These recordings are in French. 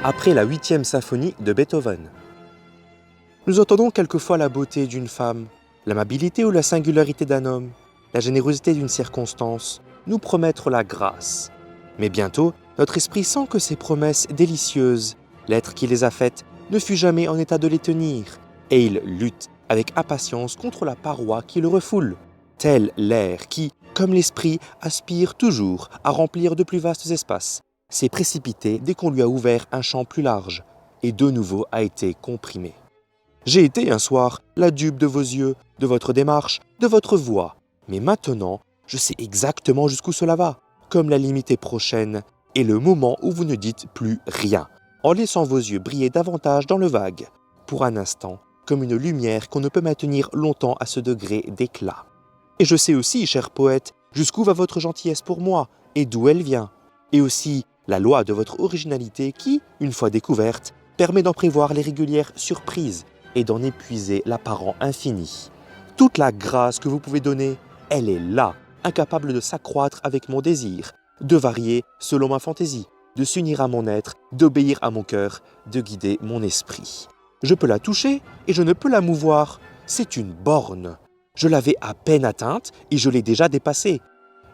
après la 8e symphonie de Beethoven. Nous entendons quelquefois la beauté d'une femme, l'amabilité ou la singularité d'un homme, la générosité d'une circonstance, nous promettre la grâce. Mais bientôt, notre esprit sent que ces promesses délicieuses, l'être qui les a faites, ne fut jamais en état de les tenir, et il lutte avec impatience contre la paroi qui le refoule, tel l'air qui, comme l'esprit, aspire toujours à remplir de plus vastes espaces, s'est précipité dès qu'on lui a ouvert un champ plus large, et de nouveau a été comprimé. J'ai été un soir la dupe de vos yeux, de votre démarche, de votre voix, mais maintenant, je sais exactement jusqu'où cela va, comme la limite est prochaine, et le moment où vous ne dites plus rien, en laissant vos yeux briller davantage dans le vague, pour un instant, comme une lumière qu'on ne peut maintenir longtemps à ce degré d'éclat. Et je sais aussi, cher poète, jusqu'où va votre gentillesse pour moi, et d'où elle vient, et aussi la loi de votre originalité qui, une fois découverte, permet d'en prévoir les régulières surprises et d'en épuiser l'apparent infini. Toute la grâce que vous pouvez donner, elle est là, incapable de s'accroître avec mon désir, de varier selon ma fantaisie, de s'unir à mon être, d'obéir à mon cœur, de guider mon esprit. Je peux la toucher et je ne peux la mouvoir. C'est une borne. Je l'avais à peine atteinte et je l'ai déjà dépassée.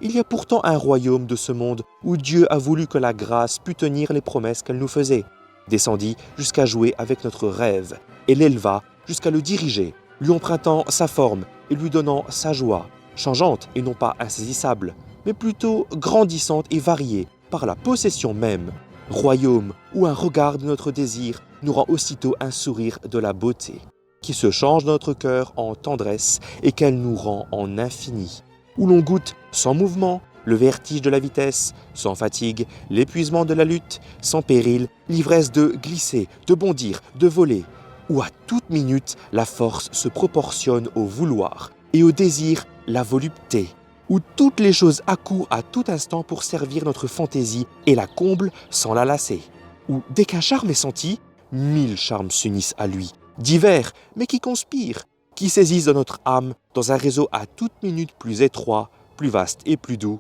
Il y a pourtant un royaume de ce monde où Dieu a voulu que la grâce pût tenir les promesses qu'elle nous faisait, descendit jusqu'à jouer avec notre rêve et l'éleva jusqu'à le diriger, lui empruntant sa forme et lui donnant sa joie, changeante et non pas insaisissable, mais plutôt grandissante et variée par la possession même, royaume où un regard de notre désir nous rend aussitôt un sourire de la beauté, qui se change dans notre cœur en tendresse et qu'elle nous rend en infini, où l'on goûte sans mouvement le vertige de la vitesse, sans fatigue, l'épuisement de la lutte, sans péril, l'ivresse de glisser, de bondir, de voler, où à toute minute la force se proportionne au vouloir et au désir la volupté, où toutes les choses accourent à tout instant pour servir notre fantaisie et la comblent sans la lasser, où dès qu'un charme est senti, 1000 charmes s'unissent à lui, divers mais qui conspirent, qui saisissent dans notre âme dans un réseau à toute minute plus étroit, plus vaste et plus doux.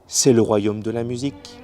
C'est le royaume de la musique.